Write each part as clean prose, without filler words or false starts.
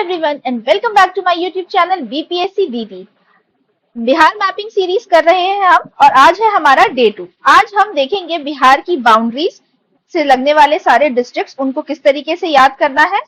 everyone and welcome back to my YouTube channel BPSC DT। Bihar mapping series कर रहे हैं हम और आज है हमारा डे 2। आज हम देखेंगे बिहार की बाउंड्रीज से लगने वाले सारे डिस्ट्रिक्ट्स, उनको किस तरीके से याद करना है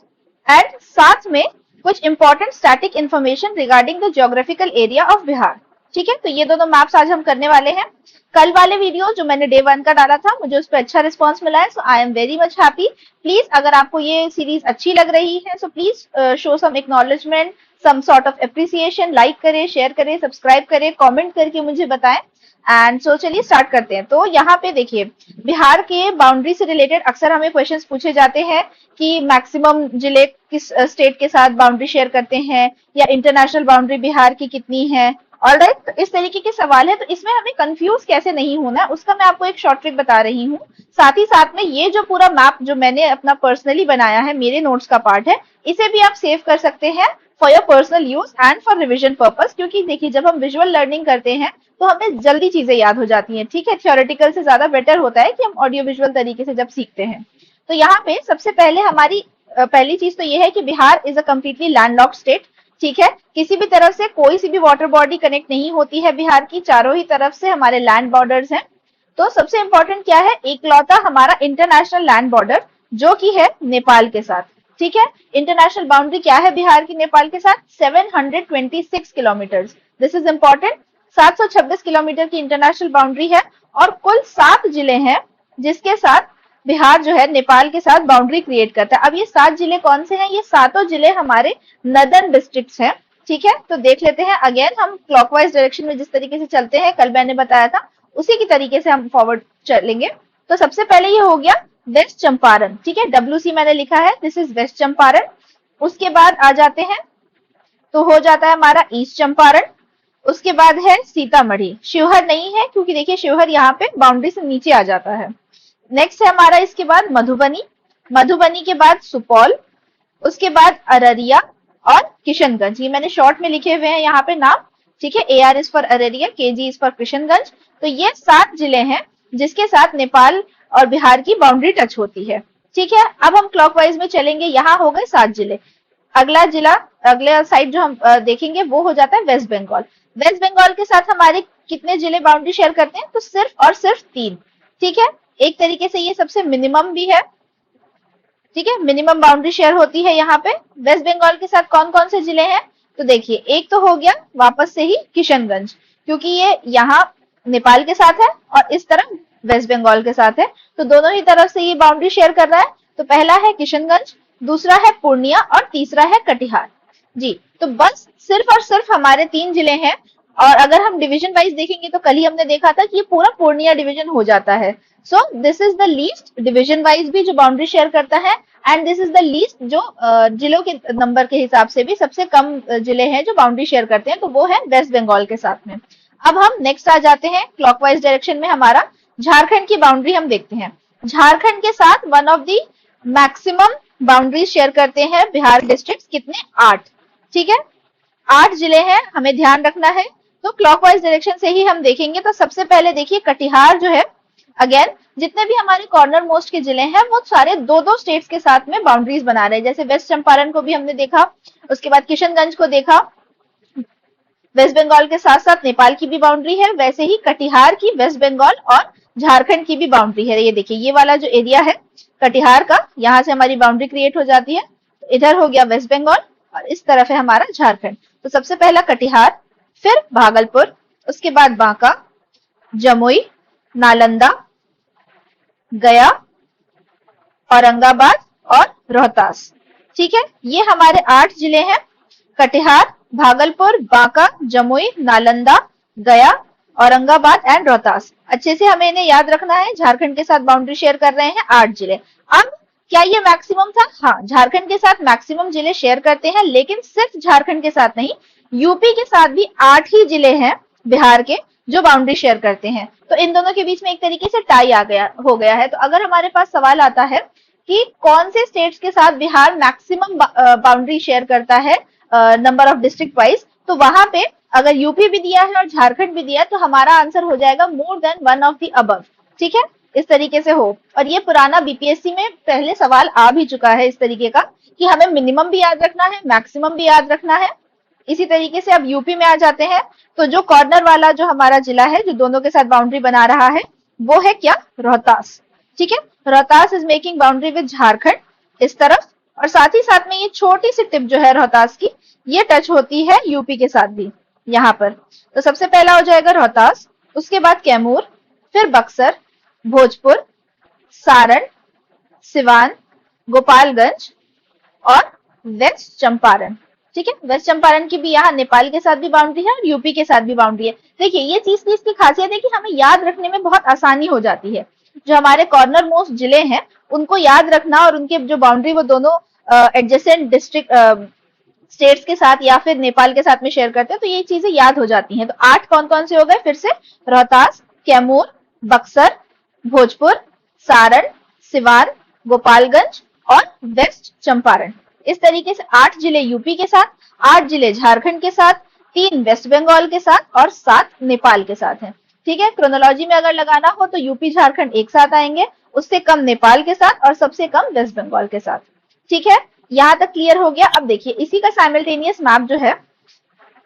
एंड साथ में कुछ important static information regarding the geographical area of Bihar. ठीक है, तो ये दोनों मैप्स आज हम करने वाले हैं। कल वाले वीडियो जो मैंने डे 1 का डाला था, मुझे उस पर अच्छा रिस्पांस मिला है, so I am very much happy. Please अगर आपको ये सीरीज अच्छी लग रही है so please show some acknowledgement, some sort of appreciation, like करें, शेयर करें, सब्सक्राइब करें, कमेंट करके मुझे बताएं। एंड सो चलिए स्टार्ट करते हैं। तो यहाँ पे देखिए, बिहार के बाउंड्री से रिलेटेड अक्सर हमें क्वेश्चंस पूछे जाते हैं कि मैक्सिमम जिले किस स्टेट के साथ बाउंड्री शेयर करते हैं या इंटरनेशनल बाउंड्री बिहार की कितनी है। ऑलराइट, तो इस तरीके के सवाल है, तो इसमें हमें कंफ्यूज कैसे नहीं होना है उसका मैं आपको एक शॉर्ट ट्रिक बता रही हूँ। साथ ही साथ में ये जो पूरा मैप जो मैंने अपना पर्सनली बनाया है, मेरे नोट्स का पार्ट है, इसे भी आप सेव कर सकते हैं for your personal use and for revision purpose. क्योंकि देखिए, जब हम विजुअल लर्निंग करते हैं तो हमें जल्दी चीजें याद हो जाती हैं। ठीक है, थ्योरेटिकल से ज्यादा बेटर होता है कि हम ऑडियो विजुअल तरीके से जब सीखते हैं। तो यहाँ पे सबसे पहले हमारी पहली चीज तो ये है कि Bihar is a completely landlocked state. ठीक है, किसी भी तरफ से कोई सी भी वाटर बॉडी कनेक्ट नहीं होती है बिहार की, चारों ही तरफ से हमारे लैंड बॉर्डर्स हैं। तो सबसे इंपॉर्टेंट क्या है, एकलौता हमारा इंटरनेशनल लैंड बॉर्डर जो कि है नेपाल के साथ। ठीक है, इंटरनेशनल बाउंड्री क्या है बिहार की नेपाल के साथ, 726 kilometre. This is important. 726 kilometre की इंटरनेशनल बाउंड्री है और कुल 7 जिले हैं जिसके साथ बिहार जो है नेपाल के साथ बाउंड्री क्रिएट करता है। अब ये 7 जिले कौन से हैं, ये सातों जिले हमारे नदर्न डिस्ट्रिक्ट्स हैं। ठीक है, तो देख लेते हैं। अगेन हम क्लॉकवाइज डायरेक्शन में जिस तरीके से चलते हैं, कल मैंने बताया था, उसी की तरीके से हम फॉरवर्ड चलेंगे। तो सबसे पहले ये हो गया वेस्ट चंपारण। ठीक है, WC मैंने लिखा है, दिस इज वेस्ट चंपारण। उसके बाद आ जाते हैं तो हो जाता है हमारा ईस्ट चंपारण। उसके बाद है सीतामढ़ी। शिवहर नहीं है क्योंकि देखिए शिवहर यहाँ पे बाउंड्री से नीचे आ जाता है। नेक्स्ट है हमारा इसके बाद मधुबनी। मधुबनी के बाद सुपौल। उसके बाद अररिया और किशनगंज। ये मैंने शॉर्ट में लिखे हुए हैं यहाँ पे नाम। ठीक है, AR is for Araria, KG is for Kishanganj. तो ये 7 जिले हैं जिसके साथ नेपाल और बिहार की बाउंड्री टच होती है। ठीक है, अब हम क्लॉकवाइज में चलेंगे। यहाँ हो गए 7 जिले। अगला जिला, अगला साइड जो हम देखेंगे वो हो जाता है वेस्ट बंगाल। वेस्ट बंगाल के साथ हमारे कितने जिले बाउंड्री शेयर करते हैं, तो सिर्फ और सिर्फ 3। ठीक है, एक तरीके से ये सबसे मिनिमम भी है। ठीक है, मिनिमम बाउंड्री शेयर होती है यहाँ पे। वेस्ट बंगाल के साथ कौन कौन से जिले हैं, तो देखिए एक तो हो गया वापस से ही किशनगंज, क्योंकि ये यहाँ नेपाल के साथ है और इस तरफ वेस्ट बंगाल के साथ है, तो दोनों ही तरफ से ये बाउंड्री शेयर कर रहा है। तो पहला है किशनगंज, दूसरा है पूर्णिया और तीसरा है कटिहार। जी, तो बस सिर्फ और सिर्फ हमारे 3 जिले हैं। और अगर हम डिवीजन वाइज देखेंगे तो कल ही हमने देखा था कि ये पूरा पूर्णिया डिवीजन हो जाता है। So this is the least division wise भी जो बाउंड्री शेयर करता है, and this is the least जो जिलों के नंबर के हिसाब से भी सबसे कम जिले हैं जो बाउंड्री शेयर करते हैं, तो वो है वेस्ट बंगाल के साथ में। अब हम नेक्स्ट आ जाते हैं क्लॉकवाइज डायरेक्शन में। हमारा झारखंड की बाउंड्री हम देखते हैं। झारखंड के साथ one of the maximum boundary share करते हैं बिहार डिस्ट्रिक्ट। कितने, 8। ठीक है, 8 जिले हैं, हमें ध्यान रखना है। तो क्लॉकवाइज डायरेक्शन से ही हम देखेंगे। तो सबसे पहले देखिए कटिहार जो है, अगेन जितने भी हमारे कॉर्नर मोस्ट के जिले हैं वो सारे 2-2 स्टेट्स के साथ में बाउंड्रीज बना रहे हैं। जैसे वेस्ट चंपारण को भी हमने देखा, उसके बाद किशनगंज को देखा, वेस्ट बंगाल के साथ साथ नेपाल की भी बाउंड्री है, वैसे ही कटिहार की, वेस्ट बंगाल और झारखंड की भी बाउंड्री है। ये देखिए, ये वाला जो एरिया है कटिहार का, यहाँ से हमारी बाउंड्री क्रिएट हो जाती है। तो इधर हो गया वेस्ट बंगाल और इस तरफ है हमारा झारखंड। तो सबसे पहला कटिहार, फिर भागलपुर, उसके बाद बांका, जमुई, नालंदा, गया, औरंगाबाद और रोहतास। ठीक है, ये हमारे 8 जिले हैं। कटिहार, भागलपुर, बांका, जमुई, नालंदा, गया, औरंगाबाद एंड रोहतास। अच्छे से हमें इन्हें याद रखना है। झारखंड के साथ बाउंड्री शेयर कर रहे हैं 8 जिले। अब क्या ये मैक्सिमम था? हाँ, झारखंड के साथ मैक्सिमम जिले शेयर करते हैं, लेकिन सिर्फ झारखंड के साथ नहीं, यूपी के साथ भी 8 ही जिले हैं बिहार के जो बाउंड्री शेयर करते हैं। तो इन दोनों के बीच में एक तरीके से टाई हो गया है। तो अगर हमारे पास सवाल आता है कि कौन से स्टेट्स के साथ बिहार मैक्सिमम बाउंड्री शेयर करता है नंबर ऑफ डिस्ट्रिक्ट वाइज, तो वहां पे अगर यूपी भी दिया है और झारखंड भी दिया है तो हमारा आंसर हो जाएगा more than one of the above. ठीक है, इस तरीके से हो। और ये पुराना BPSC में पहले सवाल आ भी चुका है इस तरीके का कि हमें मिनिमम भी याद रखना है, मैक्सिमम भी याद रखना है। इसी तरीके से अब यूपी में आ जाते हैं, तो जो कॉर्नर वाला जो हमारा जिला है, जो दोनों के साथ बाउंड्री बना रहा है, वो है क्या? रोहतास। ठीक है, Rohtas is making boundary with Jharkhand इस तरफ, और साथ ही साथ में ये छोटी सी टिप जो है रोहतास की, ये टच होती है यूपी के साथ भी यहाँ पर। तो सबसे पहला हो जाएगा रोहतास, उसके बाद कैमूर, फिर बक्सर, भोजपुर, सारण, सिवान, गोपालगंज और वेस्ट चंपारण। ठीक है, वेस्ट चंपारण की भी यहाँ नेपाल के साथ भी बाउंड्री है और यूपी के साथ भी बाउंड्री है। देखिए ये चीज की इसकी खासियत है कि हमें याद रखने में बहुत आसानी हो जाती है। जो हमारे कॉर्नर मोस्ट जिले हैं उनको याद रखना और उनके जो बाउंड्री वो दोनों एडजेसेंट डिस्ट्रिक्ट स्टेट्स के साथ या फिर नेपाल के साथ में शेयर करते हैं, तो ये चीजें याद हो जाती हैं। तो 8 कौन कौन से हो गए फिर से? रोहतास, कैमूर, बक्सर, भोजपुर, सारण, सिवान, गोपालगंज और वेस्ट चंपारण। इस तरीके से 8 जिले यूपी के साथ, 8 जिले झारखंड के साथ, 3 वेस्ट बंगाल के साथ और 7 नेपाल के साथ हैं। ठीक है, क्रोनोलॉजी में अगर लगाना हो तो यूपी झारखंड एक साथ आएंगे, उससे कम नेपाल के साथ और सबसे कम वेस्ट बंगाल के साथ। ठीक है, यहाँ तक क्लियर हो गया। अब देखिए इसी का साइमल्टेनियस मैप जो है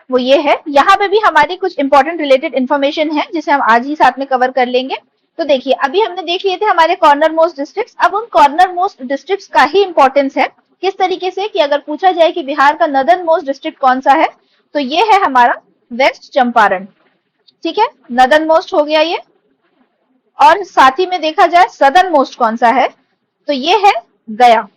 वो ये है। यहाँ पे भी हमारी कुछ इंपॉर्टेंट रिलेटेड इन्फॉर्मेशन है जिसे हम आज ही साथ में कवर कर लेंगे। तो देखिए अभी हमने देख लिए थे हमारे कॉर्नर मोस्ट डिस्ट्रिक्ट्स। अब उन कॉर्नर मोस्ट डिस्ट्रिक्ट्स का ही इंपॉर्टेंस है, किस तरीके से कि अगर पूछा जाए कि बिहार का नदर्न मोस्ट डिस्ट्रिक्ट कौन सा है, तो ये है हमारा वेस्ट चंपारण। ठीक है, नदर्न मोस्ट हो गया ये। और साथ ही में देखा जाए सदर्न मोस्ट कौन सा है, तो ये है गया।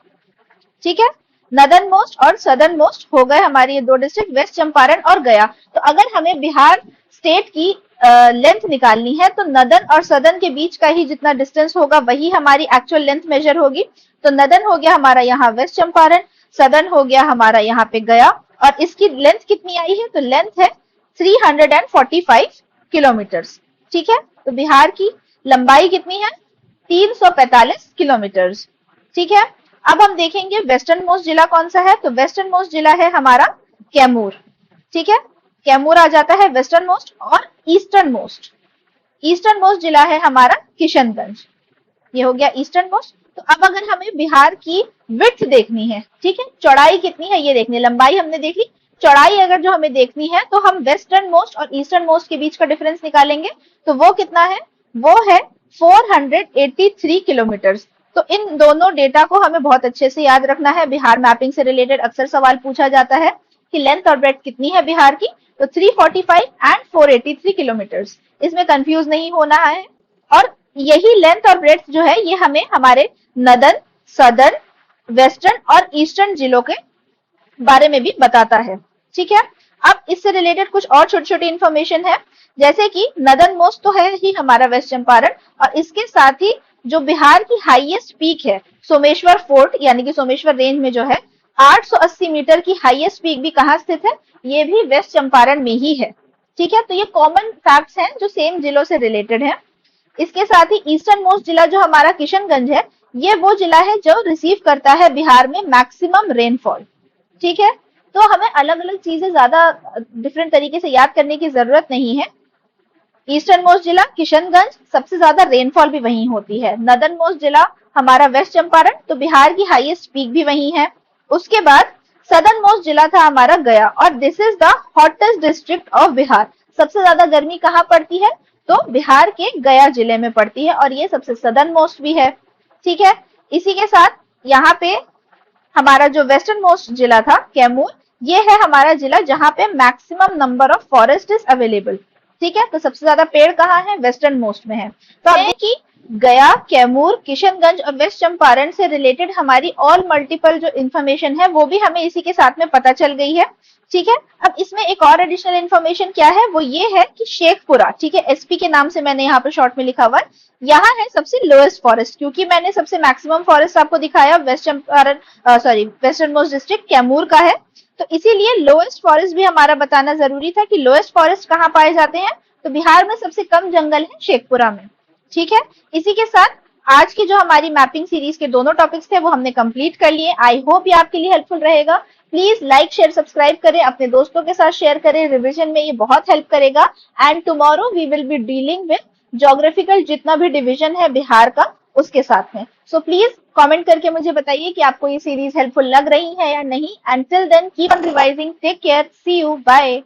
ठीक है, नदर्न मोस्ट और सदर्न मोस्ट हो गए हमारे ये दो डिस्ट्रिक्ट, वेस्ट चंपारण और गया। तो अगर हमें बिहार स्टेट की लेंथ निकालनी है तो नदर्न और सदर्न के बीच का ही जितना डिस्टेंस होगा वही हमारी एक्चुअल लेंथ मेजर होगी। तो नदर्न हो गया हमारा यहाँ वेस्ट चंपारण, सदर्न हो गया हमारा यहाँ पे गया। और इसकी लेंथ कितनी आई है, तो लेंथ है 345 किलोमीटर्स। ठीक है, तो बिहार की लंबाई कितनी है, 345 किलोमीटर्स। ठीक है, अब हम देखेंगे वेस्टर्न मोस्ट जिला कौन सा है, तो वेस्टर्न मोस्ट जिला है हमारा कैमूर। ठीक है, कैमूर आ जाता है वेस्टर्न मोस्ट। और ईस्टर्न मोस्ट जिला है हमारा किशनगंज। ये हो गया ईस्टर्न मोस्ट। तो अब अगर हमें बिहार की विड्थ देखनी है, ठीक है, चौड़ाई कितनी है ये देखनी है, लंबाई हमने देख ली, चौड़ाई अगर जो हमें देखनी है तो हम वेस्टर्न मोस्ट और ईस्टर्न मोस्ट के बीच का डिफरेंस निकालेंगे। तो वो कितना है, वो है 483 किलोमीटर्स। तो इन दोनों डेटा को हमें बहुत अच्छे से याद रखना है। बिहार मैपिंग से रिलेटेड अक्सर सवाल पूछा जाता है कि लेंथ और ब्रेड्थ कितनी है बिहार की, तो 345 एंड 483 किलोमीटर्स, इसमें कंफ्यूज नहीं होना है। और यही लेंथ और ब्रेड्थ जो है ये हमें हमारे नदर्न, सदर्न, वेस्टर्न और ईस्टर्न जिलों के बारे में भी बताता है। ठीक है, अब इससे रिलेटेड कुछ और छोटी छोटी इंफॉर्मेशन है, जैसे कि नदर्न मोस्ट तो है ही हमारा वेस्ट चंपारण, और इसके साथ ही जो बिहार की हाईएस्ट पीक है सोमेश्वर फोर्ट यानी कि सोमेश्वर रेंज में जो है 880 मीटर की हाईएस्ट पीक भी कहाँ स्थित है, ये भी वेस्ट चंपारण में ही है। ठीक है, तो ये कॉमन फैक्ट्स हैं जो सेम जिलों से रिलेटेड है। इसके साथ ही ईस्टर्न मोस्ट जिला जो हमारा किशनगंज है, ये वो जिला है जो रिसीव करता है बिहार में मैक्सिमम रेनफॉल। ठीक है, तो हमें अलग अलग चीजें ज्यादा डिफरेंट तरीके से याद करने की जरूरत नहीं है। ईस्टर्न मोस्ट जिला किशनगंज, सबसे ज्यादा रेनफॉल भी वहीं होती है। नदर्न मोस्ट जिला हमारा वेस्ट चंपारण, तो बिहार की हाईएस्ट पीक भी वहीं है। उसके बाद सदर्न मोस्ट जिला था हमारा गया, और this is the hottest district of Bihar. सबसे ज्यादा गर्मी कहाँ पड़ती है, तो बिहार के गया जिले में पड़ती है, और ये सबसे सदर्न मोस्ट भी है। ठीक है, इसी के साथ यहाँ पे हमारा जो वेस्टर्न मोस्ट जिला था कैमूर, ये है हमारा जिला जहां पे maximum number of forest is available. ठीक है, तो सबसे ज्यादा पेड़ कहाँ है, वेस्टर्न मोस्ट में है। तो अब देखिए गया, कैमूर, किशनगंज और वेस्ट चंपारण से रिलेटेड हमारी और मल्टीपल जो इन्फॉर्मेशन है वो भी हमें इसी के साथ में पता चल गई है। ठीक है, अब इसमें एक और एडिशनल इन्फॉर्मेशन क्या है, वो ये है कि शेखपुरा, ठीक है, एसपी के नाम से मैंने यहाँ पे शॉर्ट में लिखा हुआ है, यहाँ है सबसे लोएस्ट फॉरेस्ट, क्योंकि मैंने सबसे मैक्सिमम फॉरेस्ट आपको दिखाया west Champaran western most district Kaimur का है, तो इसीलिए लोएस्ट फॉरेस्ट भी हमारा बताना जरूरी था कि लोएस्ट फॉरेस्ट कहाँ पाए जाते हैं, तो बिहार में सबसे कम जंगल है शेखपुरा में। ठीक है, इसी के साथ आज की जो हमारी मैपिंग सीरीज के दोनों टॉपिक्स थे वो हमने कंप्लीट कर लिए। आई होप ये आपके लिए हेल्पफुल रहेगा। प्लीज लाइक, शेयर, सब्सक्राइब करें, अपने दोस्तों के साथ शेयर करें, रिवीजन में ये बहुत हेल्प करेगा। And tomorrow we will be dealing with geographical जितना भी डिवीजन है बिहार का, उसके साथ में। सो प्लीज कमेंट करके मुझे बताइए कि आपको ये सीरीज हेल्पफुल लग रही है या नहीं। And till then keep on revising, take care, see you, bye.